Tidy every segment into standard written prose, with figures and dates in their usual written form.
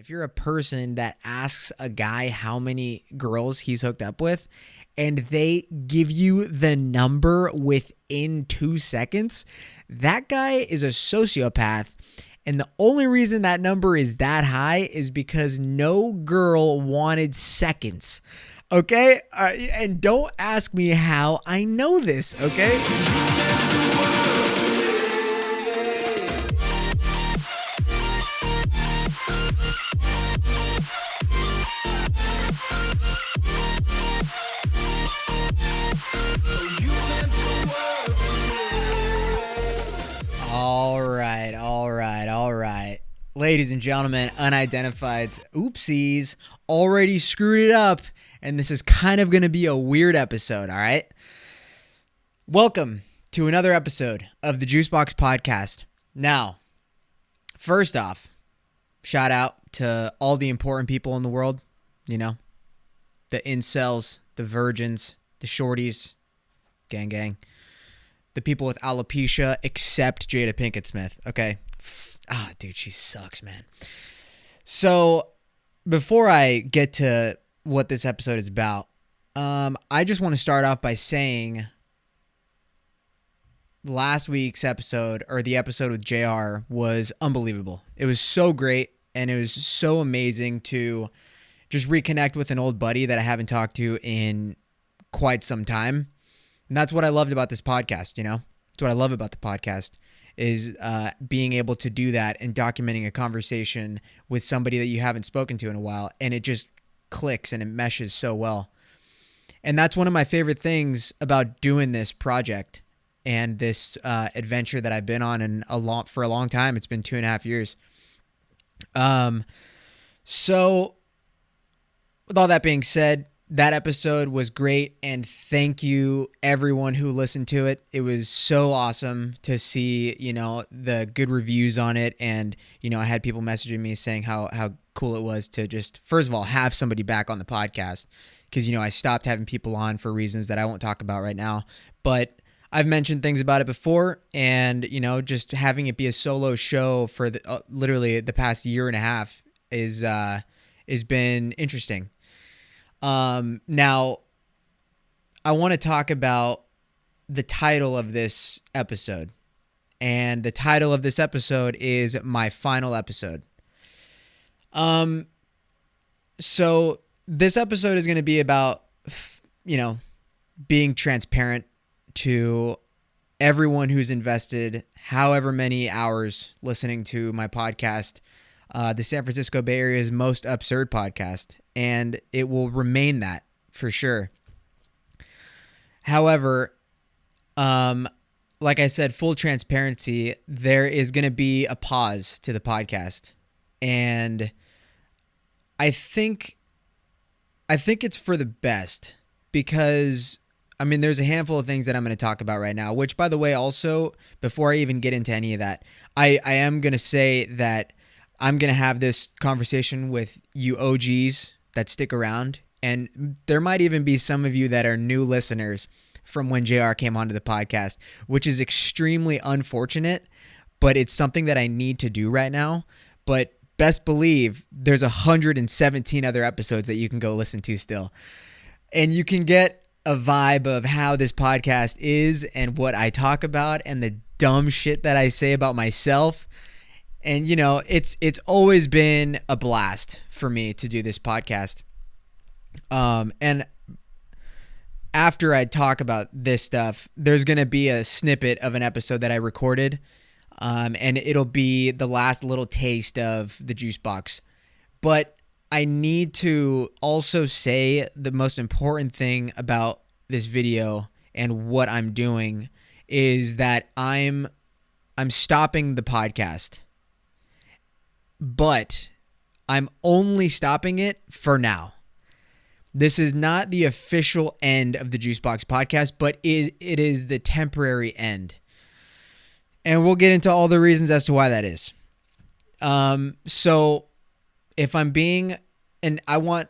if you're a person that asks a guy how many girls he's hooked up with and they give you the number within 2 seconds, that guy is a sociopath. And the only reason that number is that high is because no girl wanted seconds. Okay? And don't ask me how I know this, okay? All right. Ladies and gentlemen, unidentifieds, oopsies, already screwed it up, and this is kind of going to be a weird episode, all right? Welcome to another episode of the Juicebox Podcast. Now, first off, shout out to all the important people in the world, you know, the incels, the virgins, the shorties, gang gang. The people with alopecia, except Jada Pinkett Smith. Okay. Dude, she sucks, man. So before I get to what this episode is about, I just want to start off by saying last week's episode, or the episode with JR, was unbelievable. It was so great, and it was so amazing to just reconnect with an old buddy that I haven't talked to in quite some time. And that's what I loved about this podcast, you know? That's what I love about the podcast is being able to do that and documenting a conversation with somebody that you haven't spoken to in a while, and it just clicks and it meshes so well. And that's one of my favorite things about doing this project and this adventure that I've been on for a long time. It's been 2.5 years. So with all that being said, that episode was great, and thank you everyone who listened to it. It was so awesome to see, you know, the good reviews on it, and, you know, I had people messaging me saying how cool it was to just, first of all, have somebody back on the podcast, because, you know, I stopped having people on for reasons that I won't talk about right now, but I've mentioned things about it before, and, you know, just having it be a solo show for literally the past 1.5 years has been interesting. Now, I want to talk about the title of this episode, and the title of this episode is My Final Episode. So this episode is going to be about, you know, being transparent to everyone who's invested however many hours listening to my podcast, the San Francisco Bay Area's most absurd podcast. And it will remain that for sure. However, like I said, full transparency, there is going to be a pause to the podcast. And I think it's for the best, because, I mean, there's a handful of things that I'm going to talk about right now, which, by the way, also, before I even get into any of that, I am going to say that I'm going to have this conversation with you OGs that stick around, and there might even be some of you that are new listeners from when JR came onto the podcast, which is extremely unfortunate, but it's something that I need to do right now. But best believe there's 117 other episodes that you can go listen to still, and you can get a vibe of how this podcast is and what I talk about and the dumb shit that I say about myself. And, you know, it's always been a blast for me to do this podcast. And after I talk about this stuff, there's going to be a snippet of an episode that I recorded. And it'll be the last little taste of the juice box. But I need to also say the most important thing about this video and what I'm doing is that I'm stopping the podcast. But I'm only stopping it for now. This is not the official end of the Juicebox Podcast, but it is the temporary end. And we'll get into all the reasons as to why that is. So if I'm being, and I want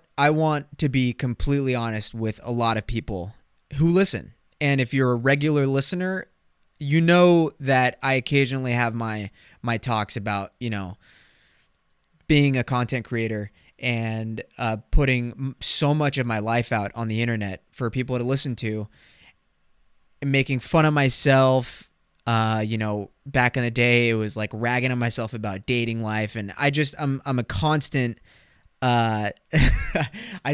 to be completely honest with a lot of people who listen. And if you're a regular listener, you know that I occasionally have my talks about, you know, being a content creator and putting so much of my life out on the internet for people to listen to, and making fun of myself. Back in the day, it was like ragging on myself about dating life, and I'm a constant. I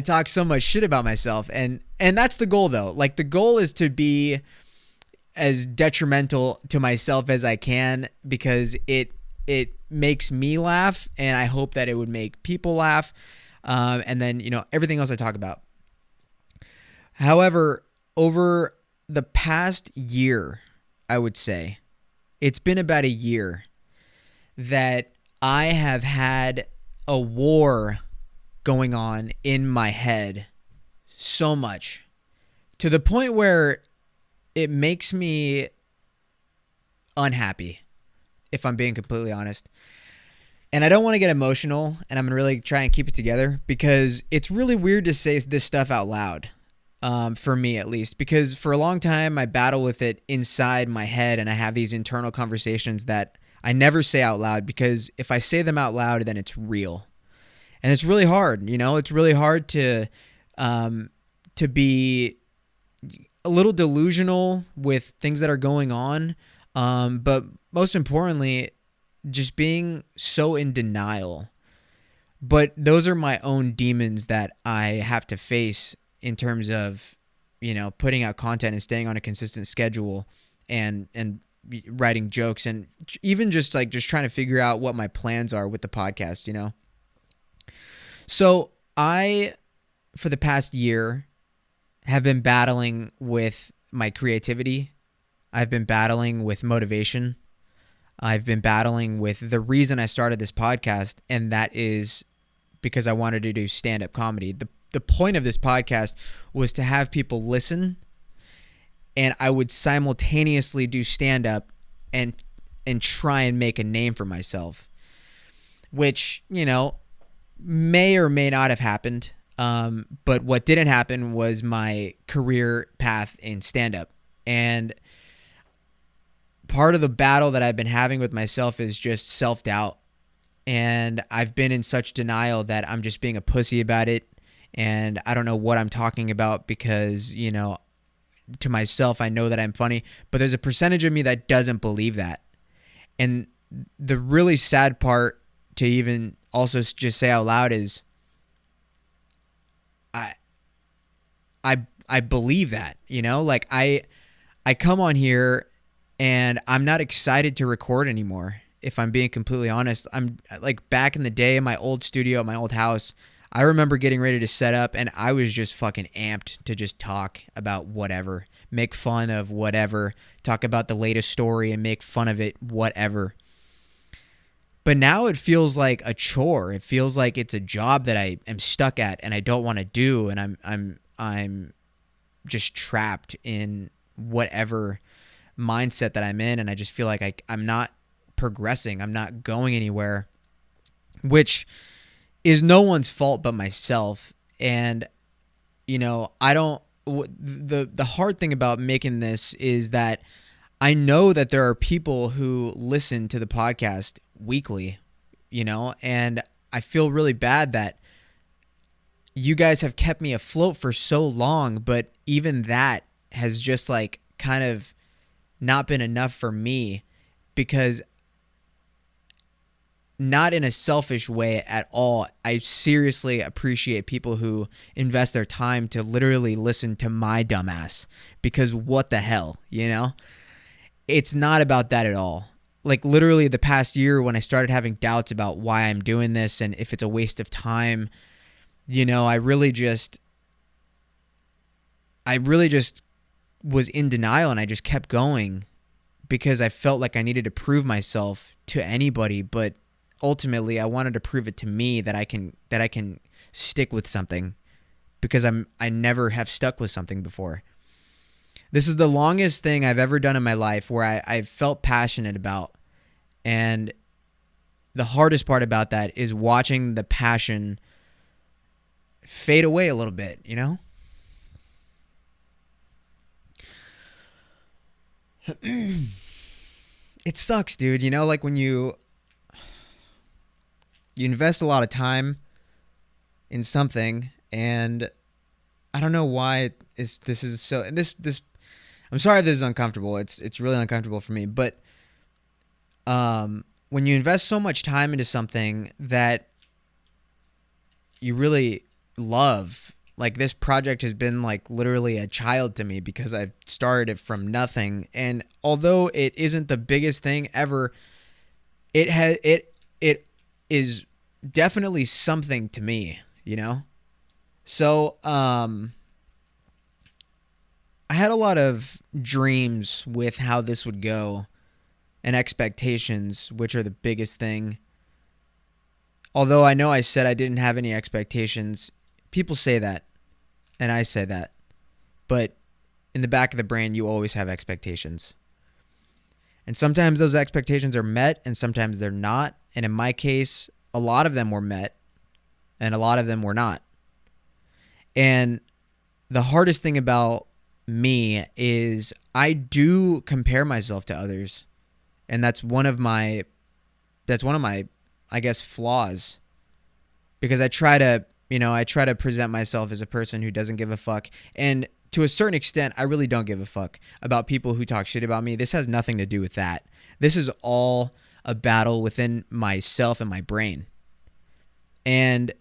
talk so much shit about myself, and that's the goal though. Like the goal is to be as detrimental to myself as I can, because it makes me laugh, and I hope that it would make people laugh. And then, everything else I talk about. However, over the past year, I would say, it's been about a year that I have had a war going on in my head so much, to the point where it makes me unhappy, if I'm being completely honest. And I don't want to get emotional, and I'm going to really try and keep it together, because it's really weird to say this stuff out loud, for me at least, because for a long time I battle with it inside my head, and I have these internal conversations that I never say out loud, because if I say them out loud, then it's real. And it's really hard, it's really hard to be a little delusional with things that are going on. But most importantly, just being so in denial. But those are my own demons that I have to face in terms of, putting out content and staying on a consistent schedule, and writing jokes, and even just trying to figure out what my plans are with the podcast, So I, for the past year, have been battling with my creativity. I've been battling with motivation. I've been battling with the reason I started this podcast, and that is because I wanted to do stand-up comedy. The point of this podcast was to have people listen, and I would simultaneously do stand-up and try and make a name for myself, which, may or may not have happened. But what didn't happen was my career path in stand-up. And part of the battle that I've been having with myself is just self-doubt. And I've been in such denial that I'm just being a pussy about it. And I don't know what I'm talking about, because, to myself, I know that I'm funny. But there's a percentage of me that doesn't believe that. And the really sad part to even also just say out loud is I believe that, like I come on here and I'm not excited to record anymore. If I'm being completely honest, I'm like, back in the day in my old studio at my old house, I remember getting ready to set up, and I was just fucking amped to just talk about whatever, make fun of whatever, talk about the latest story and make fun of it, whatever. But now it feels like a chore. It feels like it's a job that I am stuck at and I don't want to do, and I'm just trapped in whatever mindset that I'm in, and I just feel like I'm not progressing. I'm not going anywhere, which is no one's fault but myself. And I don't. The hard thing about making this is that I know that there are people who listen to the podcast weekly, and I feel really bad that you guys have kept me afloat for so long, but even that has just kind of not been enough for me, because not in a selfish way at all, I seriously appreciate people who invest their time to literally listen to my dumbass, because what the hell, It's not about that at all. Like, literally the past year, when I started having doubts about why I'm doing this and if it's a waste of time, I really just was in denial, and I just kept going because I felt like I needed to prove myself to anybody. But ultimately, I wanted to prove it to me that I can stick with something, because I never have stuck with something before. This is the longest thing I've ever done in my life where I felt passionate about. And the hardest part about that is watching the passion fade away a little bit, It sucks, dude. Like when you You invest a lot of time in something, and I don't know why this is so. And this I'm sorry if this is uncomfortable. It's really uncomfortable for me. But when you invest so much time into something that you really love, like this project has been like literally a child to me because I've started it from nothing. And although it isn't the biggest thing ever, it is definitely something to me, you know? So, I had a lot of dreams with how this would go and expectations, which are the biggest thing. Although I know I said I didn't have any expectations, people say that, and I say that. But in the back of the brain, you always have expectations. And sometimes those expectations are met, and sometimes they're not. And in my case, a lot of them were met, and a lot of them were not. And the hardest thing about me is I do compare myself to others. And that's one of my I guess flaws, because I try to present myself as a person who doesn't give a fuck. And to a certain extent, I really don't give a fuck about people who talk shit about me. This has nothing to do with that. This is all a battle within myself and my brain. And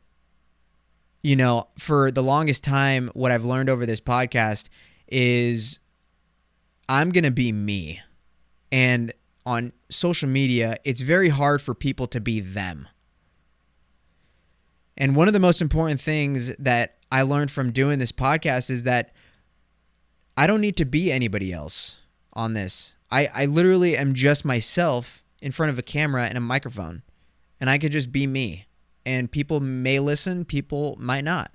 for the longest time, what I've learned over this podcast is I'm going to be me. And on social media, it's very hard for people to be them. And one of the most important things that I learned from doing this podcast is that I don't need to be anybody else on this. I literally am just myself in front of a camera and a microphone. And I could just be me. And people may listen, people might not.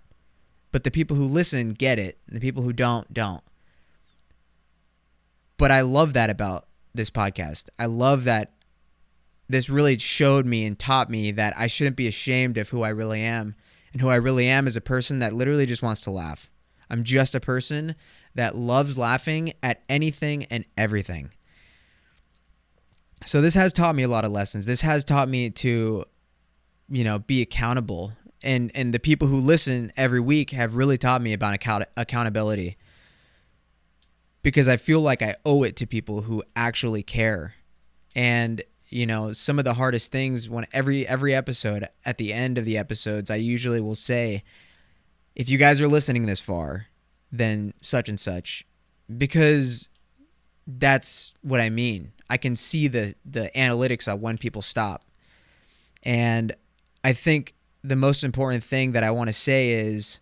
But the people who listen get it. And the people who don't. But I love that about this podcast. I love that this really showed me and taught me that I shouldn't be ashamed of who I really am. And who I really am is a person that literally just wants to laugh. I'm just a person that loves laughing at anything and everything. So this has taught me a lot of lessons. This has taught me to, be accountable. And the people who listen every week have really taught me about accountability. Because I feel like I owe it to people who actually care. And, some of the hardest things when every episode, at the end of the episodes, I usually will say, if you guys are listening this far, then such and such. Because that's what I mean. I can see the analytics of when people stop. And I think the most important thing that I want to say is,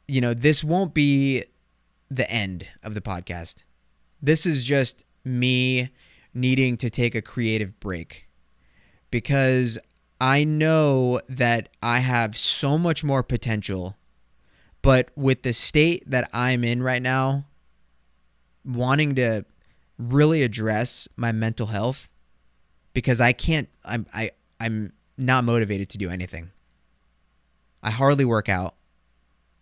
this won't be the end of the podcast. This is just me needing to take a creative break, because I know that I have so much more potential, but with the state that I'm in right now, wanting to really address my mental health, because I'm not motivated to do anything. I hardly work out,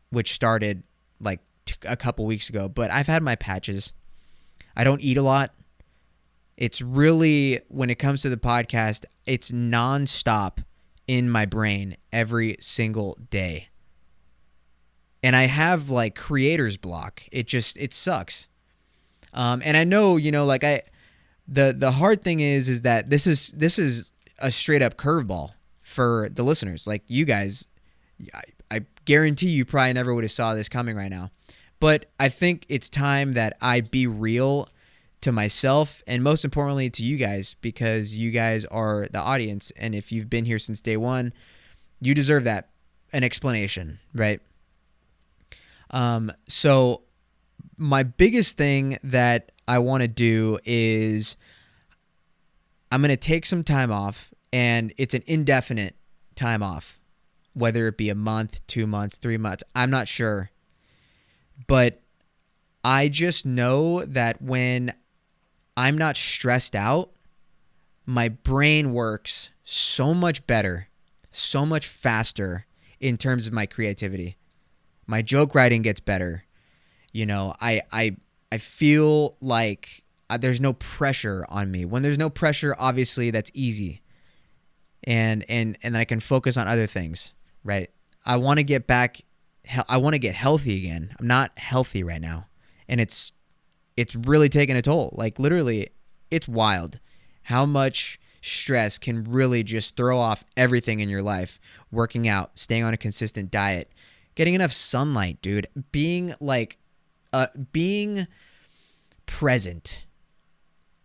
which started like a couple weeks ago, but I've had my patches. I don't eat a lot. It's really, when it comes to the podcast, it's nonstop in my brain every single day. And I have like creator's block. It sucks. And I know, the hard thing is that this is a straight up curveball for the listeners. Like you guys, I guarantee you probably never would have saw this coming right now. But I think it's time that I be real to myself and most importantly to you guys, because you guys are the audience. And if you've been here since day one, you deserve an explanation, right? So my biggest thing that I want to do is I'm going to take some time off, and it's an indefinite time off, whether it be a month, 2 months, 3 months, I'm not sure. But I just know that when I'm not stressed out, my brain works so much better, so much faster in terms of my creativity. My joke writing gets better. I feel like there's no pressure on me. When there's no pressure, obviously that's easy. and then I can focus on other things, right? I want to get back. I want to get healthy again. I'm not healthy right now, and it's really taking a toll. Like literally, it's wild how much stress can really just throw off everything in your life. Working out, staying on a consistent diet, getting enough sunlight, dude. Being present.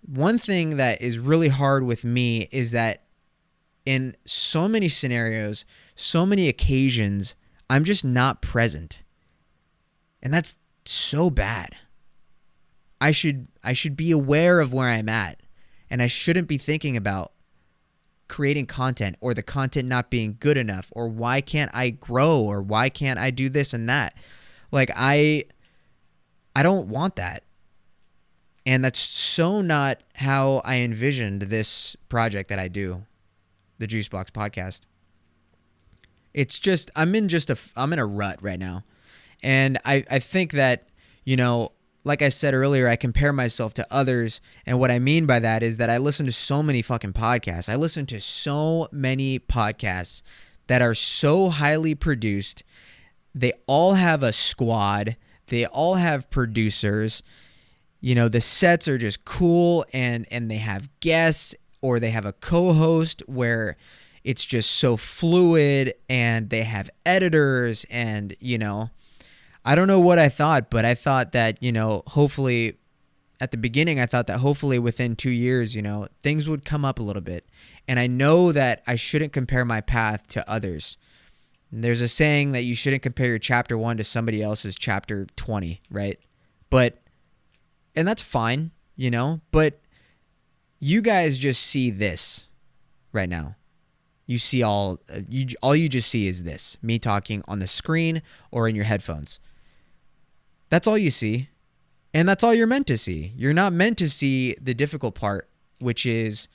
One thing that is really hard with me is that in so many scenarios, so many occasions, I'm just not present. And that's so bad. I should be aware of where I'm at, and I shouldn't be thinking about creating content or the content not being good enough, or why can't I grow, or why can't I do this and that. Like I don't want that. And that's so not how I envisioned this project that I do, the Juicebox podcast. It's just I'm in a rut right now. And I think that, like I said earlier, I compare myself to others. And what I mean by that is that I listen to so many fucking podcasts. I listen to so many podcasts that are so highly produced. They all have a squad. They all have producers. The sets are just cool, and they have guests, or they have a co-host where it's just so fluid, and they have editors, and, I don't know what I thought, but I thought that, hopefully at the beginning, I thought that hopefully within 2 years, things would come up a little bit. And I know that I shouldn't compare my path to others. And there's a saying that you shouldn't compare your chapter 1 to somebody else's chapter 20, right? And that's fine, but you guys just see this right now. You see all you just see is this, me talking on the screen or in your headphones. That's all you see, and that's all you're meant to see. You're not meant to see the difficult part, which is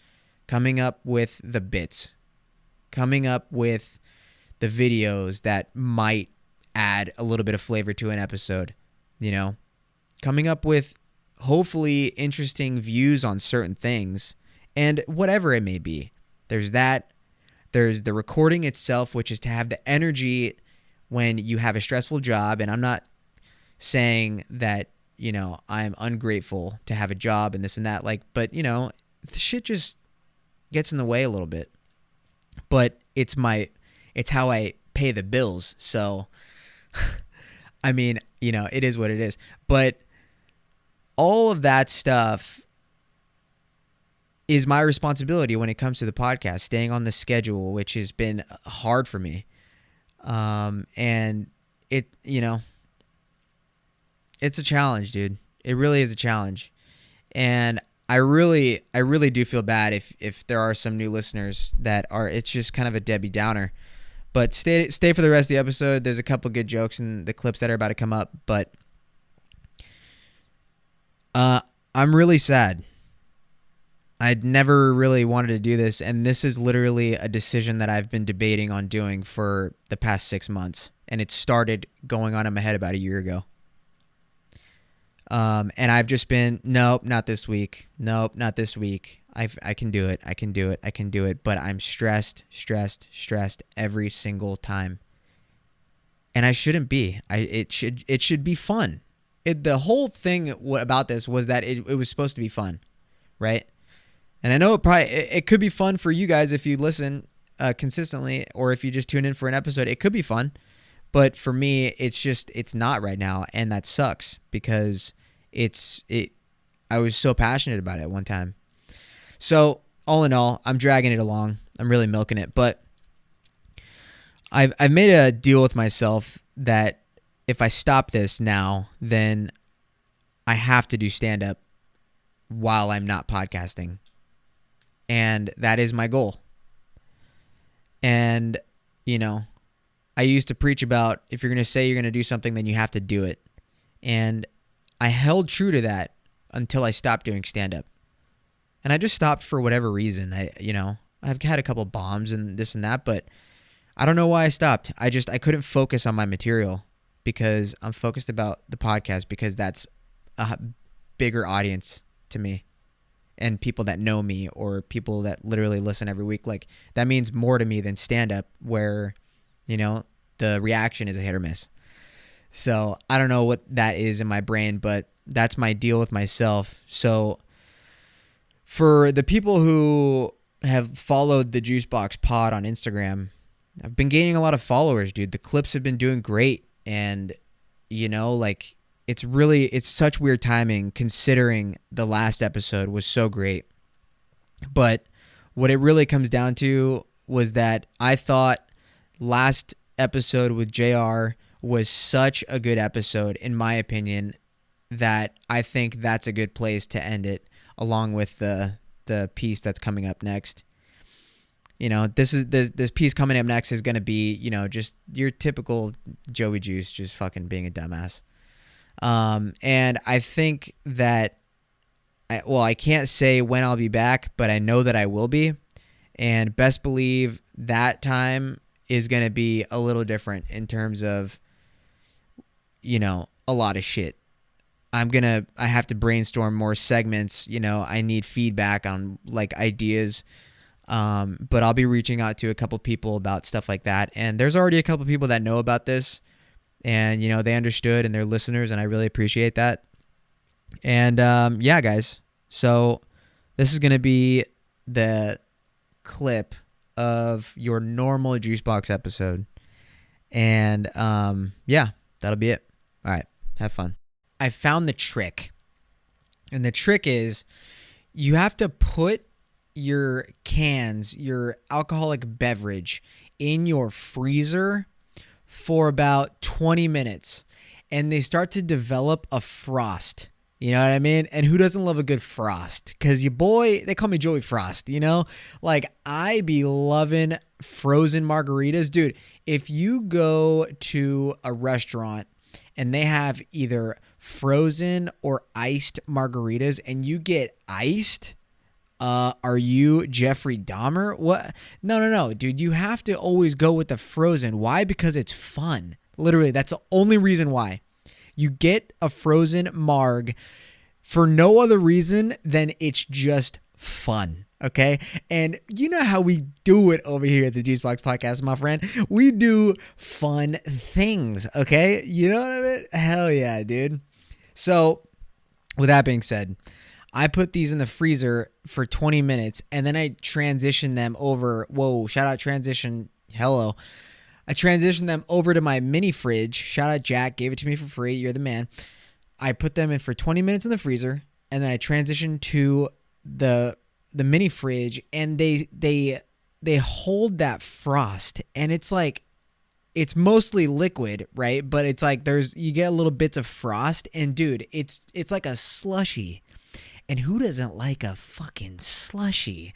coming up with the bits, coming up with the videos that might add a little bit of flavor to an episode, coming up with hopefully interesting views on certain things, and whatever it may be. There's that. There's the recording itself, which is to have the energy when you have a stressful job. And I'm not saying that, I'm ungrateful to have a job and this and that. But the shit just gets in the way a little bit. But it's how I pay the bills. So, I mean, it is what it is. But all of that stuff is my responsibility when it comes to the podcast, staying on the schedule, which has been hard for me. And it, it's a challenge, dude. It really is a challenge. And I really do feel bad if there are some new listeners that are, it's just kind of a Debbie Downer. But stay for the rest of the episode. There's a couple good jokes in the clips that are about to come up, but I'm really sad. I'd never really wanted to do this, and this is literally a decision that I've been debating on doing for the past 6 months, and it started going on in my head about a year ago. And I've just been, nope, not this week. Nope, not this week. I can do it. I can do it. But I'm stressed every single time. And I shouldn't be. It should be fun. The whole thing about this was that it was supposed to be fun, right? And I know it could be fun for you guys if you listen consistently, or if you just tune in for an episode. It could be fun, but for me, it's not right now, and that sucks because I was so passionate about it at one time. So all in all, I'm dragging it along. I'm really milking it, but I've made a deal with myself that if I stop this now, then I have to do stand-up while I'm not podcasting. And that is my goal. And, I used to preach about if you're going to say you're going to do something, then you have to do it. And I held true to that until I stopped doing stand-up. And I just stopped for whatever reason. I've had a couple bombs and this and that, but I don't know why I stopped. I couldn't focus on my material because I'm focused about the podcast because that's a bigger audience to me. and people that know me or people that literally listen every week, like that means more to me than stand up where, you know, the reaction is a hit or miss. So I don't know what that is in my brain, but that's my deal with myself. So for the people who have followed the Juicebox Pod on Instagram, I've been gaining a lot of followers, dude. The clips have been doing great. And, you know, like it's such weird timing considering the last episode was so great. But what it really comes down to was that I thought last episode with JR was such a good episode, in my opinion, that I think that's a good place to end it, along with the piece that's coming up next. You know, this piece coming up next is going to be, you know, just your typical Joey Juice just fucking being a dumbass. And I think that, I can't say when I'll be back, but I know that I will be. And best believe that time is going to be a little different in terms of, you know, a lot of shit. I have to brainstorm more segments. You know, I need feedback on like ideas. But I'll be reaching out to a couple people about stuff like that. And there's already a couple people that know about this and, you know, they understood and they're listeners and I really appreciate that. And, yeah, guys, so this is going to be the clip of your normal Juicebox episode. And, yeah, that'll be it. All right. Have fun. I found the trick. And the trick is you have to put your cans, your alcoholic beverage in your freezer for about 20 minutes and they start to develop a frost. You know what I mean? And who doesn't love a good frost? Because your boy, they call me Joey Frost, you know? Like, I be loving frozen margaritas. Dude, if you go to a restaurant and they have either frozen or iced margaritas and you get iced, are you Jeffrey Dahmer? What? No, dude. You have to always go with the frozen. Why? Because it's fun. Literally, that's the only reason why. You get a frozen marg for no other reason than it's just fun. Okay? And you know how we do it over here at the Juicebox Podcast, my friend. We do fun things. Okay? You know what I mean? Hell yeah, dude. So, with that being said, I put these in the freezer for 20 minutes and then I transition them over. Whoa, shout out transition. Hello. I transitioned them over to my mini fridge. Shout out Jack, gave it to me for free. You're the man. I put them in for 20 minutes in the freezer and then I transitioned to the mini fridge and they hold that frost and it's like, it's mostly liquid, right? But it's like you get a little bits of frost and dude, it's like a slushy. And who doesn't like a fucking slushy,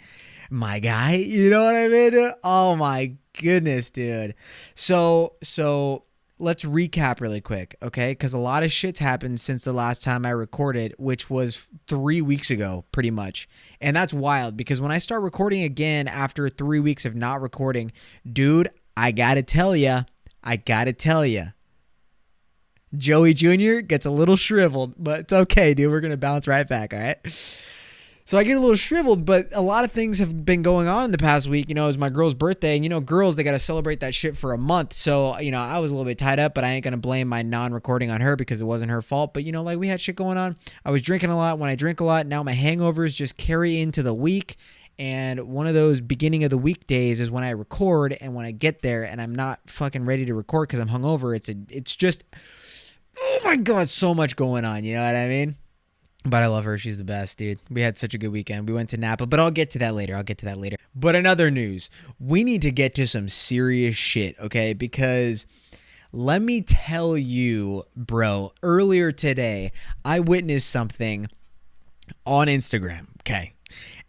my guy? You know what I mean? Oh my goodness, dude. So let's recap really quick, okay? Because a lot of shit's happened since the last time I recorded, which was 3 weeks ago, pretty much. And that's wild because when I start recording again after 3 weeks of not recording, dude, I gotta tell ya. Joey Jr. gets a little shriveled, but it's okay, dude. We're going to bounce right back, all right? So I get a little shriveled, but a lot of things have been going on in the past week. You know, it was my girl's birthday, and, you know, girls, they got to celebrate that shit for a month. So, you know, I was a little bit tied up, but I ain't going to blame my non-recording on her because it wasn't her fault. But, you know, like we had shit going on. I was drinking a lot. When I drink a lot, now my hangovers just carry into the week. And one of those beginning of the week days is when I record, and when I get there and I'm not fucking ready to record because I'm hungover, it's just... oh my God, so much going on. You know what I mean? But I love her. She's the best, dude. We had such a good weekend. We went to Napa, but I'll get to that later. But in other news, we need to get to some serious shit, okay? Because let me tell you, bro, earlier today, I witnessed something on Instagram, okay?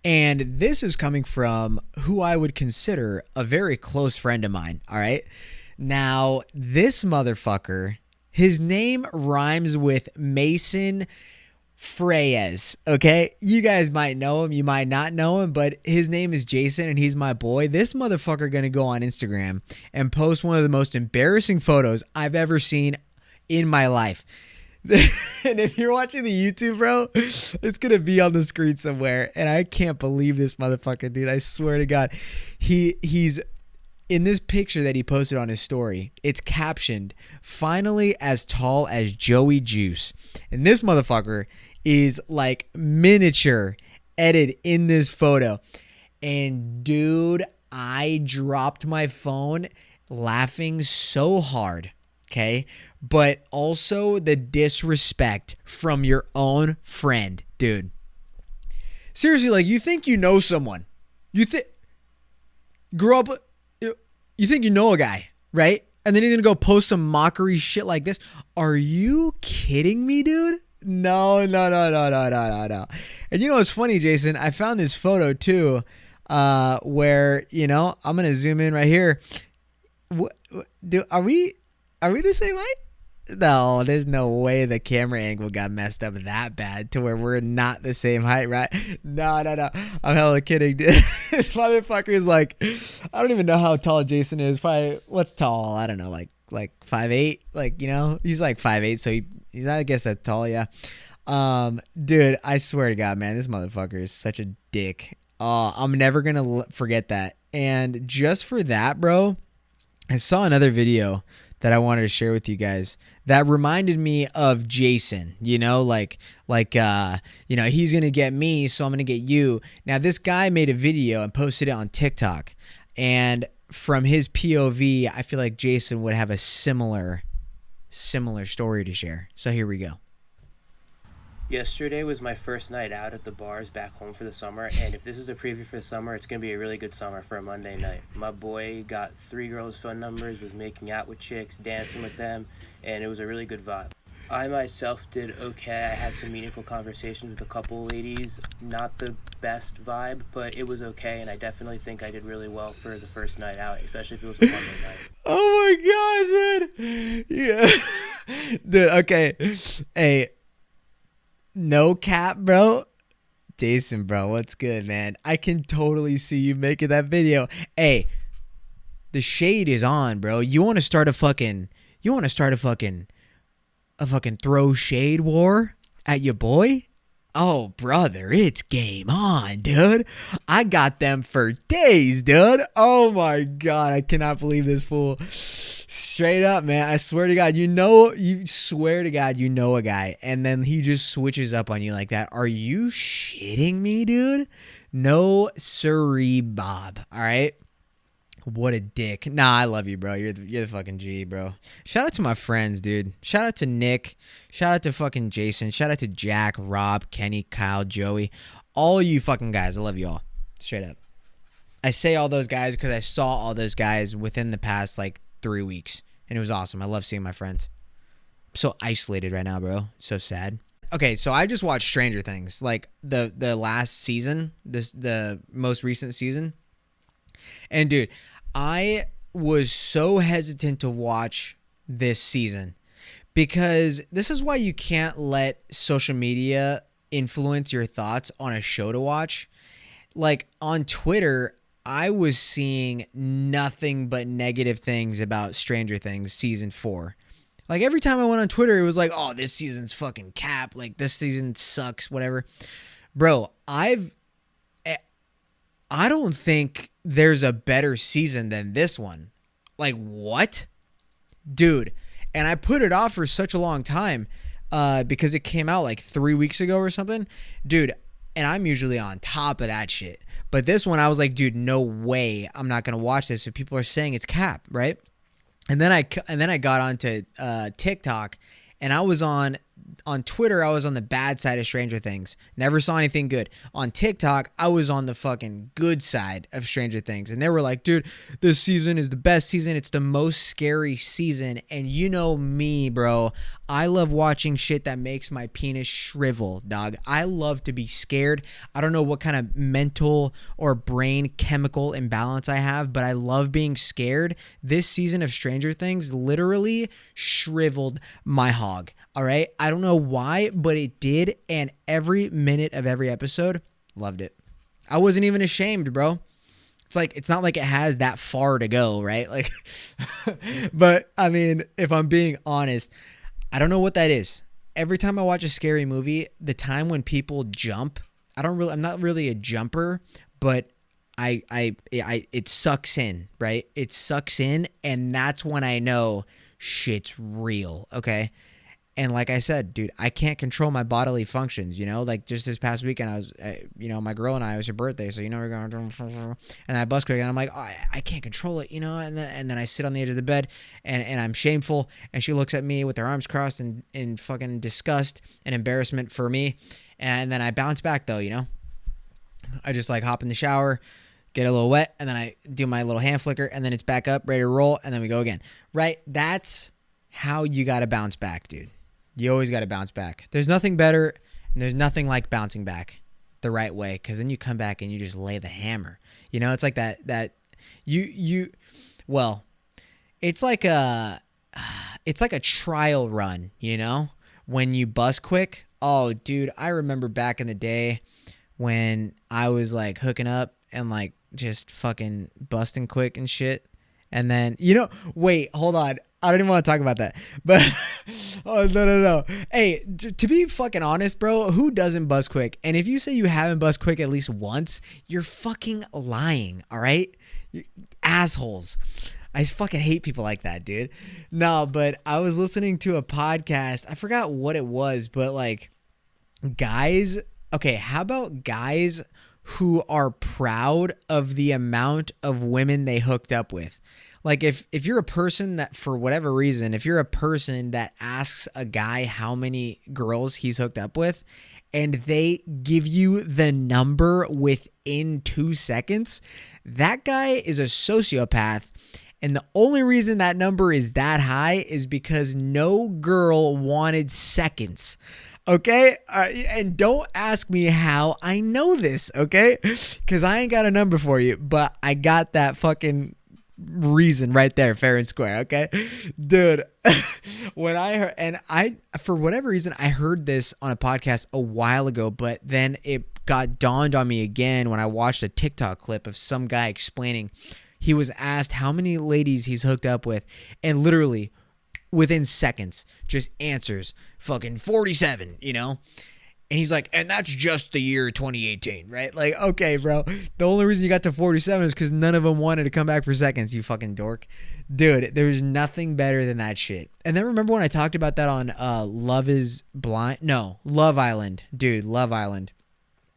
And this is coming from who I would consider a very close friend of mine, all right? Now, this motherfucker... his name rhymes with Mason Freyes, okay? You guys might know him, you might not know him, but his name is Jason and he's my boy. This motherfucker gonna go on Instagram and post one of the most embarrassing photos I've ever seen in my life. And if you're watching the YouTube, bro, it's going to be on the screen somewhere. And I can't believe this motherfucker, dude. I swear to God. He's in this picture that he posted on his story. It's captioned, "Finally as tall as Joey Juice." And this motherfucker is like miniature edited in this photo. And dude, I dropped my phone laughing so hard. Okay. But also the disrespect from your own friend, dude. Seriously, like, you think you know someone. You think grew up, you think you know a guy, right? And then you're going to go post some mockery shit like this. Are you kidding me, dude? No. And you know what's funny, Jason? I found this photo too, where, you know, I'm going to zoom in right here. Are we the same height? No, there's no way the camera angle got messed up that bad to where we're not the same height, right? No. I'm hella kidding, dude. This motherfucker is like, I don't even know how tall Jason is. Probably, what's tall? I don't know, like 5'8". Like, you know, he's like 5'8", so he's I guess that's tall, yeah. Dude, I swear to God, man, this motherfucker is such a dick. I'm never gonna forget that. And just for that, bro, I saw another video that I wanted to share with you guys that reminded me of Jason, you know, like, you know, he's going to get me, so I'm going to get you. Now, this guy made a video and posted it on TikTok. And from his POV, I feel like Jason would have a similar story to share. So here we go. Yesterday was my first night out at the bars back home for the summer, and if this is a preview for the summer, it's going to be a really good summer for a Monday night. My boy got 3 girls' phone numbers, was making out with chicks, dancing with them, and it was a really good vibe. I myself did okay. I had some meaningful conversations with a couple ladies. Not the best vibe, but it was okay, and I definitely think I did really well for the first night out, especially if it was a Monday night. Oh my God, dude. Yeah. Dude, okay. Hey. No cap, bro. Jason, bro, what's good, man? I can totally see you making that video. Hey, the shade is on, bro. You want to start a fucking throw shade war at your boy? Oh, brother, it's game on, dude. I got them for days, dude. Oh my God, I cannot believe this fool. Straight up, man. I swear to God, you swear to God, you know a guy, and then he just switches up on you like that. Are you shitting me, dude? No siree, Bob. All right. What a dick. Nah, I love you, bro. You're the fucking G, bro. Shout out to my friends, dude. Shout out to Nick. Shout out to fucking Jason. Shout out to Jack, Rob, Kenny, Kyle, Joey. All you fucking guys. I love you all. Straight up. I say all those guys because I saw all those guys within the past, like, 3 weeks. And it was awesome. I love seeing my friends. I'm so isolated right now, bro. So sad. Okay, so I just watched Stranger Things. Like, the last season. The most recent season. And, dude, I was so hesitant to watch this season because this is why you can't let social media influence your thoughts on a show to watch. Like, on Twitter, I was seeing nothing but negative things about Stranger Things season 4. Like, every time I went on Twitter, it was like, oh, this season's fucking cap. Like, this season sucks, whatever. Bro, I don't think there's a better season than this one. Like, what? Dude. And I put it off for such a long time because it came out like 3 weeks ago or something. Dude, and I'm usually on top of that shit. But this one, I was like, dude, no way I'm not going to watch this if people are saying it's cap, right? And then I got onto TikTok, and I was on Twitter, I was on the bad side of Stranger Things. Never saw anything good. On TikTok, I was on the fucking good side of Stranger Things. And they were like, dude, this season is the best season. It's the most scary season. And you know me, bro. I love watching shit that makes my penis shrivel, dog. I love to be scared. I don't know what kind of mental or brain chemical imbalance I have, but I love being scared. This season of Stranger Things literally shriveled my hog. All right. I don't know why, but it did. And every minute of every episode, loved it. I wasn't even ashamed, bro. It's like, it's not like it has that far to go, right? Like, but I mean, if I'm being honest, I don't know what that is. every time I watch a scary movie, the time when people jump, I'm not really a jumper, but it sucks in, right? It sucks in, and that's when I know shit's real, okay? And like I said, dude, I can't control my bodily functions, Like just this past weekend, I was, my girl and I, it was her birthday, so we're going to, and I bust quick, and I'm like, oh, I can't control it, and then I sit on the edge of the bed, and I'm shameful, and she looks at me with her arms crossed in fucking disgust and embarrassment for me, and then I bounce back though, I just like hop in the shower, get a little wet, and then I do my little hand flicker, and then it's back up, ready to roll, and then we go again, right? That's how you got to bounce back, dude. You always got to bounce back. There's nothing better, and there's nothing like bouncing back the right way, because then you come back and you just lay the hammer. It's like that well, it's like a trial run, when you bust quick. Oh, dude, I remember back in the day when I was like hooking up and like just fucking busting quick and shit. And then, wait, hold on. I don't even want to talk about that. But, oh, no. Hey, to be fucking honest, bro, who doesn't bust quick? And if you say you haven't bust quick at least once, you're fucking lying, all right? You're assholes. I fucking hate people like that, dude. No, but I was listening to a podcast. I forgot what it was, but like guys, okay, how about guys who are proud of the amount of women they hooked up with? Like if you're a person that, for whatever reason, if you're a person that asks a guy how many girls he's hooked up with and they give you the number within 2 seconds, that guy is a sociopath. And the only reason that number is that high is because no girl wanted seconds. Okay? And don't ask me how I know this, okay? Because I ain't got a number for you, but I got that fucking reason right there, fair and square, okay? Dude, when I heard, and for whatever reason, I heard this on a podcast a while ago, but then it got dawned on me again when I watched a TikTok clip of some guy explaining. He was asked how many ladies he's hooked up with, and literally within seconds just answers fucking 47, And he's like, and that's just the year 2018, right? Like, okay, bro. The only reason you got to 47 is because none of them wanted to come back for seconds, you fucking dork. Dude, there's nothing better than that shit. And then remember when I talked about that on Love Island. Dude, Love Island.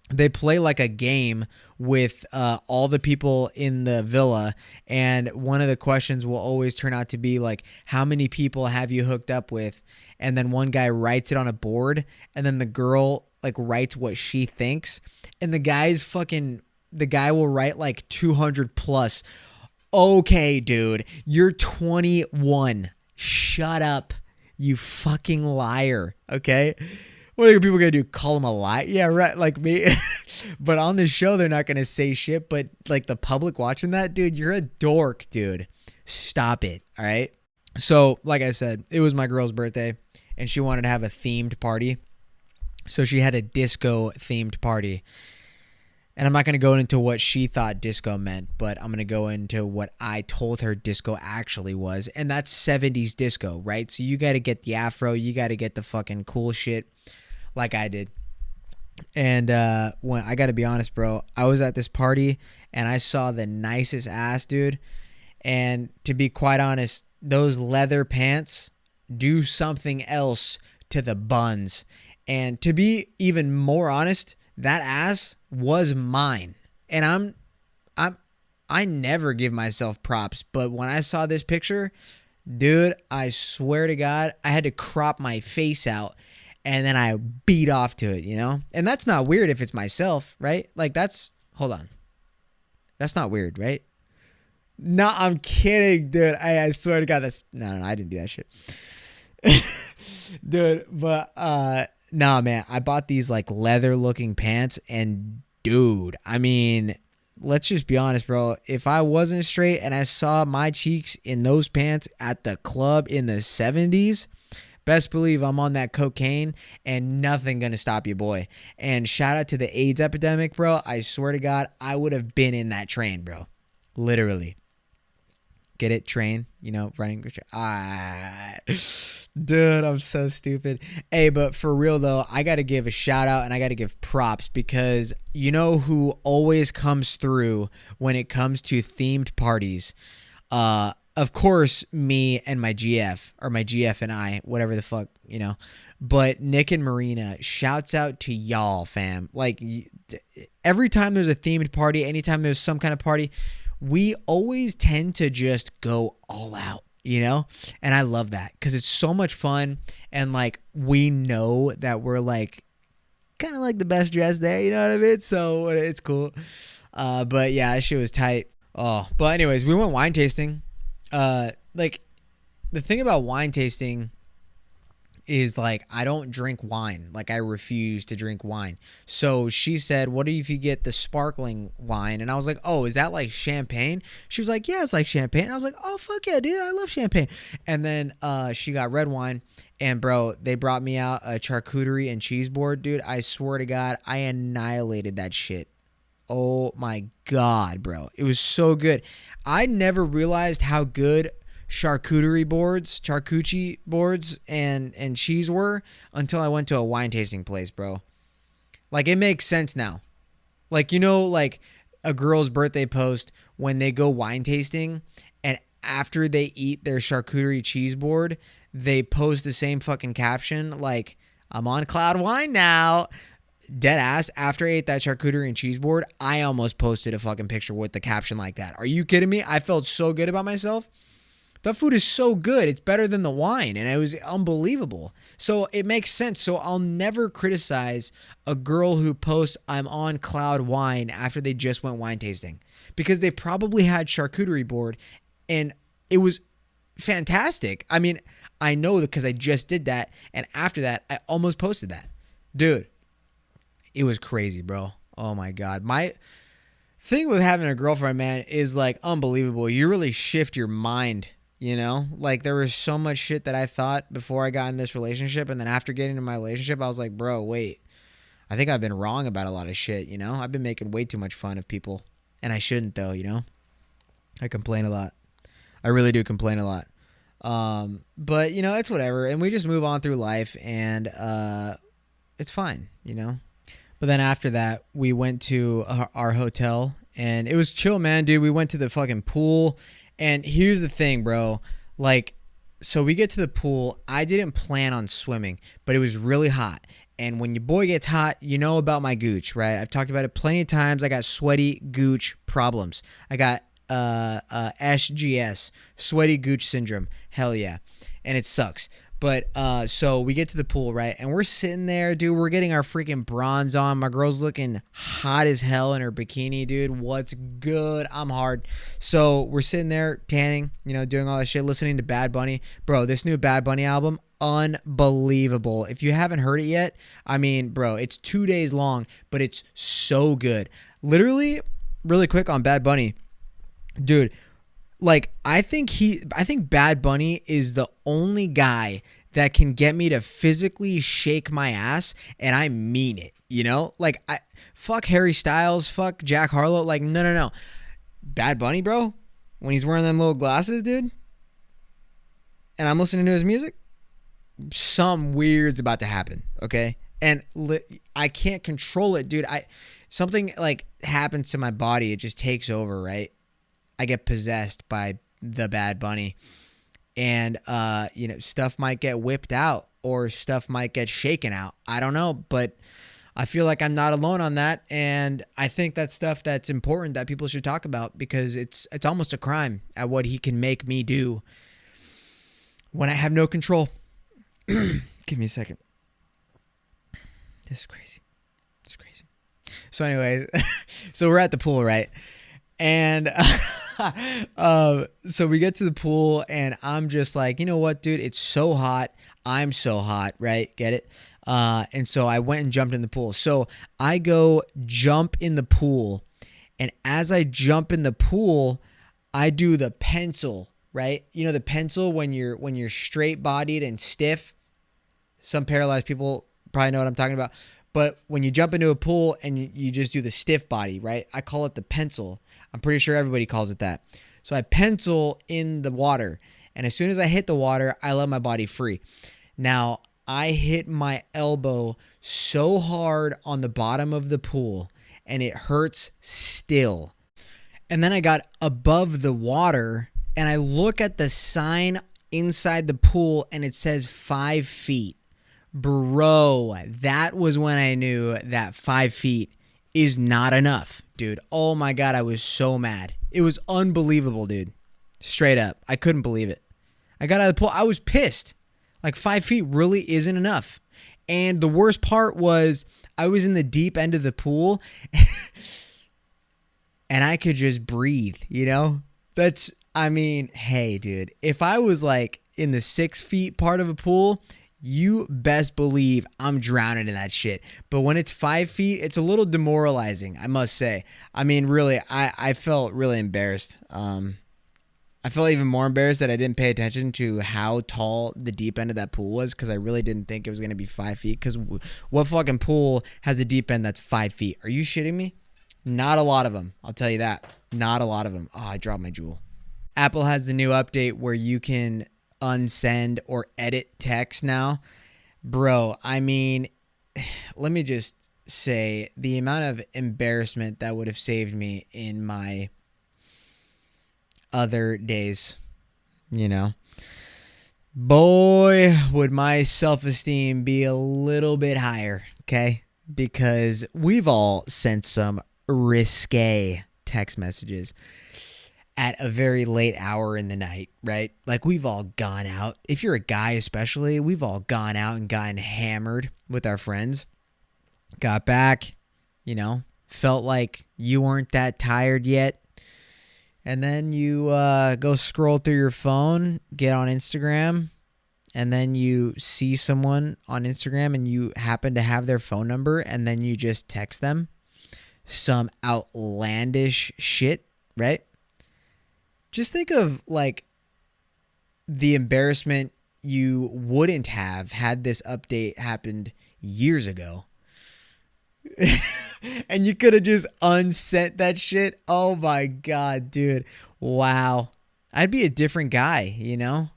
They play like a game with all the people in the villa, and one of the questions will always turn out to be like, how many people have you hooked up with? And then one guy writes it on a board, and then the girl like writes what she thinks, and the guy will write like 200 plus. Okay, dude, you're 21. Shut up, you fucking liar. Okay. What are people going to do? Call him a liar? Yeah, right. Like me. But on the show, they're not going to say shit. But like the public watching that, dude, you're a dork, dude. Stop it. All right. So like I said, it was my girl's birthday and she wanted to have a themed party. So she had a disco themed party. And I'm not going to go into what she thought disco meant, but I'm going to go into what I told her disco actually was. And that's 70s disco, right? So you got to get the afro. You got to get the fucking cool shit like I did. And when I got to be honest, bro, I was at this party and I saw the nicest ass, dude. And to be quite honest, those leather pants do something else to the buns. And to be even more honest, that ass was mine. And I never give myself props, but when I saw this picture, dude, I swear to God, I had to crop my face out and then I beat off to it, And that's not weird if it's myself, right? Like hold on. That's not weird, right? No, I'm kidding, dude. I swear to God, no, I didn't do that shit. Dude, but nah, man, I bought these like leather looking pants and dude, I mean, let's just be honest, bro. If I wasn't straight and I saw my cheeks in those pants at the club in the 70s, best believe I'm on that cocaine and nothing gonna stop you, boy. And shout out to the AIDS epidemic, bro. I swear to God, I would have been in that train, bro. Literally. Get it? Train, running. Dude, I'm so stupid. Hey, but for real though, I got to give a shout out and I got to give props because you know who always comes through when it comes to themed parties? Of course, me and my GF, or my GF and I, whatever the fuck, But Nick and Marina, shouts out to y'all, fam. Like, every time there's a themed party, anytime there's some kind of party, we always tend to just go all out, And I love that because it's so much fun. And, like, we know that we're, like, kind of like the best dressed there, you know what I mean? So it's cool. But, yeah, that shit was tight. Oh, but anyways, we went wine tasting. Like, the thing about wine tasting is, like, I don't drink wine. Like, I refuse to drink wine. So she said, what if you get the sparkling wine? And I was like, oh, is that like champagne? She was like, yeah, it's like champagne. I was like, oh, fuck yeah, dude, I love champagne. And then she got red wine. And, bro, they brought me out a charcuterie and cheese board. Dude, I swear to God, I annihilated that shit. Oh, my God, bro. It was so good. I never realized how good charcuterie boards and cheese were until I went to a wine tasting place, bro. Like, it makes sense now. Like, like a girl's birthday post when they go wine tasting and after they eat their charcuterie cheese board, they post the same fucking caption like, I'm on cloud wine now. Dead ass, after I ate that charcuterie and cheese board, I almost posted a fucking picture with the caption like that. Are you kidding me? I felt so good about myself. That food is so good. It's better than the wine, and it was unbelievable. So it makes sense. So I'll never criticize a girl who posts, I'm on cloud wine after they just went wine tasting, because they probably had charcuterie board, and it was fantastic. I mean, I know that because I just did that, and after that, I almost posted that. Dude, it was crazy, bro. Oh, my God. My thing with having a girlfriend, man, is, like, unbelievable. You really shift your mind. Like, there was so much shit that I thought before I got in this relationship. And then after getting into my relationship, I was like, bro, wait, I think I've been wrong about a lot of shit. I've been making way too much fun of people, and I shouldn't though. I complain a lot. I really do complain a lot. But it's whatever. And we just move on through life, and, it's fine, But then after that, we went to our hotel, and it was chill, man, dude. We went to the fucking pool. And here's the thing, bro. Like, so we get to the pool. I didn't plan on swimming, but it was really hot. And when your boy gets hot, you know about my gooch, right? I've talked about it plenty of times. I got sweaty gooch problems. I got SGS, sweaty gooch syndrome. Hell yeah. And it sucks. But so we get to the pool, right? And we're sitting there, dude. We're getting our freaking bronze on. My girl's looking hot as hell in her bikini, dude. What's good? I'm hard. So we're sitting there tanning, doing all that shit, listening to Bad Bunny. Bro, this new Bad Bunny album, unbelievable. If you haven't heard it yet, I mean, bro, it's 2 days long, but it's so good. Literally, really quick on Bad Bunny, dude. Like, I think Bad Bunny is the only guy that can get me to physically shake my ass, and I mean it, Like, fuck Harry Styles, fuck Jack Harlow, like, no. Bad Bunny, bro, when he's wearing them little glasses, dude, and I'm listening to his music, something weird's about to happen, okay? And I can't control it, dude. Something, like, happens to my body. It just takes over, right? I get possessed by the Bad Bunny, and stuff might get whipped out or stuff might get shaken out. I don't know, but I feel like I'm not alone on that, and I think that's stuff that's important that people should talk about, because it's almost a crime at what he can make me do when I have no control. Give me a second. This is crazy. It's crazy. So anyways, so we're at the pool, right? And so we get to the pool, and I'm just like, you know what, dude? It's so hot. I'm so hot, right? Get it? And so I went and jumped in the pool. So I go jump in the pool, and as I jump in the pool, I do the pencil, right? You know the pencil when you're straight-bodied and stiff. Some paralyzed people probably know what I'm talking about. But when you jump into a pool and you just do the stiff body, right? I call it the pencil. I'm pretty sure everybody calls it that. So I pencil in the water. And as soon as I hit the water, I let my body free. Now, I hit my elbow so hard on the bottom of the pool, and it hurts still. And then I got above the water, and I look at the sign inside the pool, and it says 5 feet. Bro, that was when I knew that 5 feet is not enough, dude. Oh my God, I was so mad. It was unbelievable, dude. Straight up. I couldn't believe it. I got out of the pool. I was pissed. Like 5 feet really isn't enough. And the worst part was I was in the deep end of the pool and I could just breathe, you know? Hey, dude, if I was like in the 6 feet part of a pool, you best believe I'm drowning in that shit. But when it's 5 feet, it's a little demoralizing, I must say. I mean, really, I felt really embarrassed. I felt even more embarrassed that I didn't pay attention to how tall the deep end of that pool was, because I really didn't think it was going to be 5 feet. Because what fucking pool has a deep end that's 5 feet? Are you shitting me? Not a lot of them. I'll tell you that. Not a lot of them. Oh, I dropped my jewel. Apple has the new update where you can unsend or edit text now. Bro, I mean, let me just say the amount of embarrassment that would have saved me in my other days, you know. Boy, would my self-esteem be a little bit higher, okay? Because we've all sent some risque text messages at a very late hour in the night, right? Like, we've all gone out. If you're a guy especially, we've all gone out and gotten hammered with our friends. Got back, you know, felt like you weren't that tired yet. And then you go scroll through your phone, get on Instagram, and then you see someone on Instagram and you happen to have their phone number, and then you just text them some outlandish shit, right? Just think of like the embarrassment you wouldn't have had this update happened years ago. And you could have just unsent that shit. Oh my God, dude. Wow. I'd be a different guy, you know?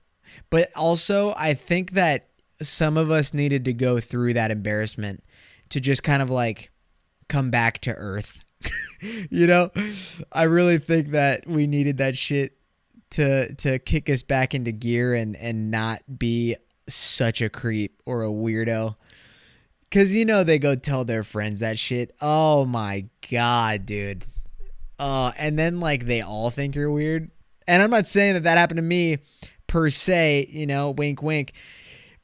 But also, I think that some of us needed to go through that embarrassment to just kind of like come back to earth. You know? I really think that we needed that shit to kick us back into gear and not be such a creep or a weirdo. Because, you know, they go tell their friends that shit. Oh, my God, dude. And then, like, they all think you're weird. And I'm not saying that that happened to me per se, you know, wink, wink.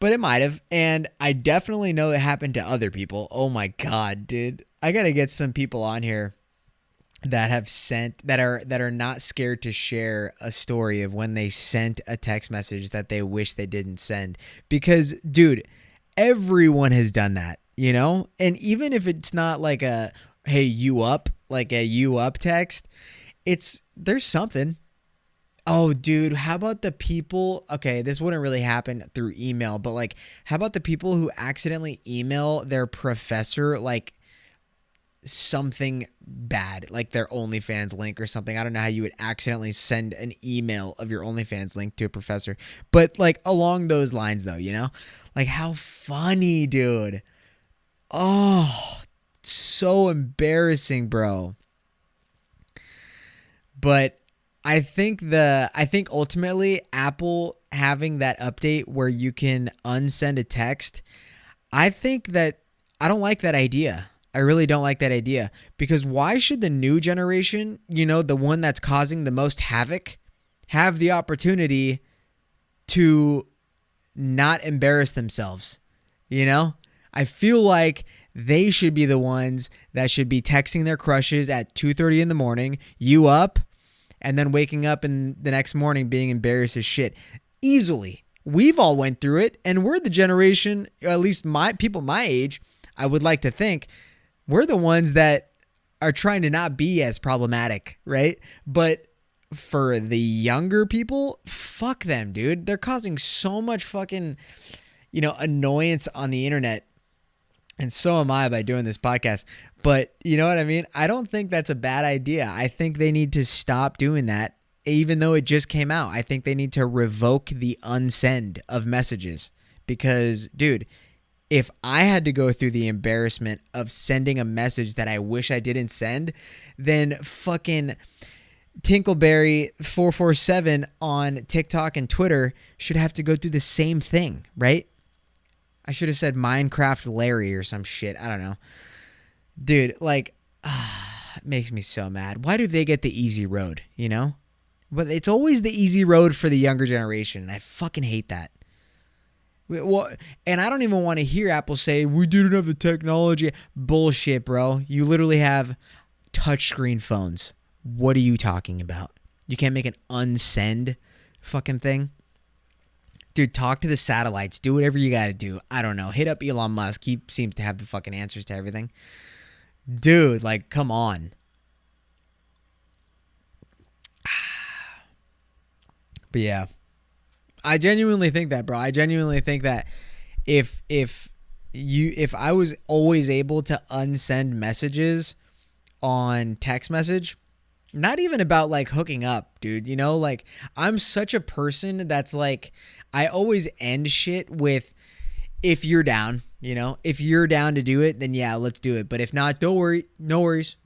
But it might have. And I definitely know it happened to other people. Oh, my God, dude. I got to get some people on here that have sent, that are not scared to share a story of when they sent a text message that they wish they didn't send. Because, dude, everyone has done that, you know? And even if it's not like a, hey, you up, like a you up text, there's something. Oh, dude, how about the people, okay, this wouldn't really happen through email, but like, how about the people who accidentally email their professor, like, something bad, like their OnlyFans link or something? I don't know how you would accidentally send an email of your OnlyFans link to a professor, but like along those lines though, you know? Like, how funny, dude. Oh, so embarrassing, bro. But I think ultimately Apple having that update where you can unsend a text, I don't like that idea. I really don't like that idea, because why should the new generation, you know, the one that's causing the most havoc, have the opportunity to not embarrass themselves? You know, I feel like they should be the ones that should be texting their crushes at 2:30 in the morning, you up, and then waking up in the next morning being embarrassed as shit. Easily. We've all went through it, and we're the generation, or at least people my age, I would like to think, we're the ones that are trying to not be as problematic, right? But for the younger people, fuck them, dude. They're causing so much fucking, you know, annoyance on the internet. And so am I by doing this podcast. But you know what I mean? I don't think that's a bad idea. I think they need to stop doing that even though it just came out. I think they need to revoke the unsend of messages because, dude, if I had to go through the embarrassment of sending a message that I wish I didn't send, then fucking Tinkleberry447 on TikTok and Twitter should have to go through the same thing, right? I should have said Minecraft Larry or some shit. I don't know. Dude, like, it makes me so mad. Why do they get the easy road, you know? But it's always the easy road for the younger generation, and I fucking hate that. Well, and I don't even want to hear Apple say, we didn't have the technology. Bullshit, bro. You literally have touchscreen phones. What are you talking about? You can't make an unsend fucking thing? Dude, talk to the satellites. Do whatever you got to do. I don't know. Hit up Elon Musk. He seems to have the fucking answers to everything. Dude, like, come on. But yeah. I genuinely think that, bro. I genuinely think that if I was always able to unsend messages on text message, not even about like hooking up, dude, you know, like I'm such a person that's like, I always end shit with, if you're down, you know, if you're down to do it, then yeah, let's do it. But if not, don't worry, no worries.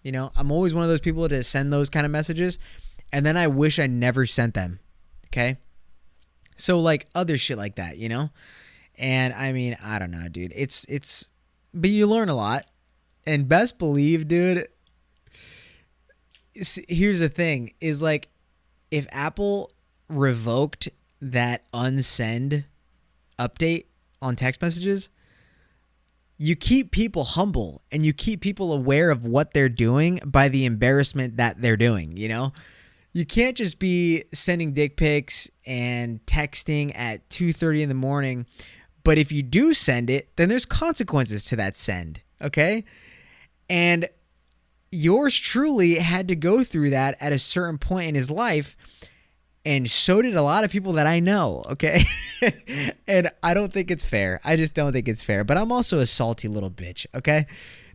You know, I'm always one of those people to send those kind of messages, and then I wish I never sent them. Okay. So like other shit like that, you know? And I mean, I don't know, dude. But you learn a lot. And best believe, dude, here's the thing, is like, if Apple revoked that unsend update on text messages, you keep people humble and you keep people aware of what they're doing by the embarrassment that they're doing, you know? You can't just be sending dick pics and texting at 2:30 in the morning, but if you do send it, then there's consequences to that send, okay? And yours truly had to go through that at a certain point in his life, and so did a lot of people that I know, okay? And I don't think it's fair. I just don't think it's fair. But I'm also a salty little bitch, okay?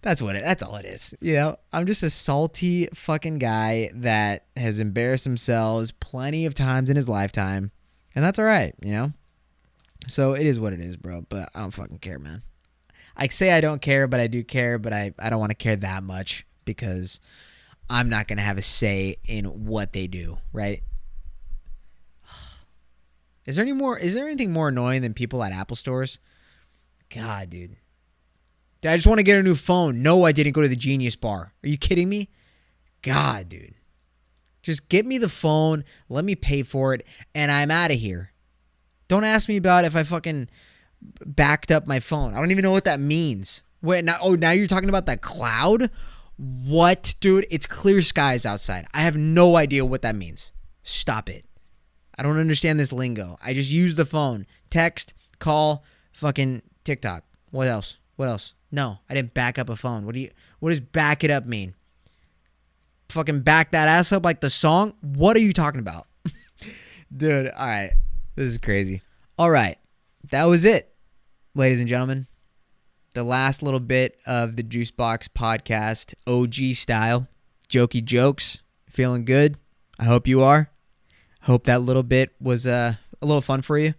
That's all it is. You know, I'm just a salty fucking guy that has embarrassed themselves plenty of times in his lifetime. And that's all right, you know? So it is what it is, bro. But I don't fucking care, man. I say I don't care, but I do care. But I don't want to care that much because I'm not going to have a say in what they do, right? Is there anything more annoying than people at Apple stores? God, dude. I just want to get a new phone. No, I didn't go to the Genius Bar. Are you kidding me? God, dude. Just get me the phone, let me pay for it, and I'm out of here. Don't ask me about if I fucking backed up my phone. I don't even know what that means. Wait, now you're talking about the cloud? What, dude? It's clear skies outside. I have no idea what that means. Stop it. I don't understand this lingo. I just use the phone. Text, call, fucking TikTok. What else? No, I didn't back up a phone. What does back it up mean? Fucking back that ass up like the song? What are you talking about? Dude, all right. This is crazy. All right. That was it, ladies and gentlemen. The last little bit of the Juicebox podcast, OG style. Jokey jokes. Feeling good? I hope you are. Hope that little bit was a little fun for you.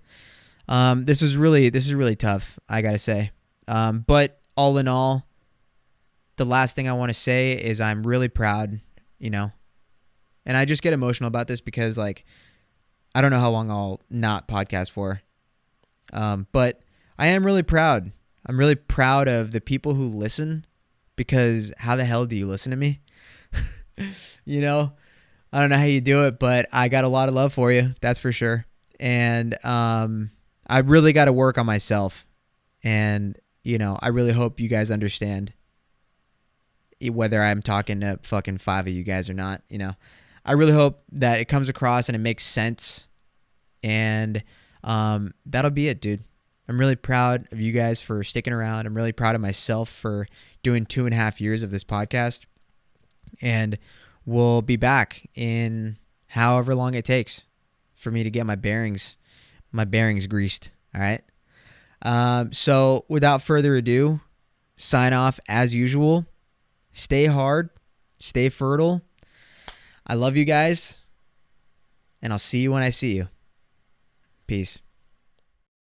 This is really tough, I gotta say. But all in all, the last thing I want to say is I'm really proud, you know, and I just get emotional about this because, like, I don't know how long I'll not podcast for, but I am really proud. I'm really proud of the people who listen, because how the hell do you listen to me? You know, I don't know how you do it, but I got a lot of love for you. That's for sure. And I really got to work on myself, and you know, I really hope you guys understand, whether I'm talking to fucking 5 of you guys or not, you know. I really hope that it comes across and it makes sense. And that'll be it, dude. I'm really proud of you guys for sticking around. I'm really proud of myself for doing 2.5 years of this podcast. And we'll be back in however long it takes for me to get my bearings greased. All right. So without further ado, sign off as usual. Stay hard, stay fertile. I love you guys. and I'll see you when I see you. Peace.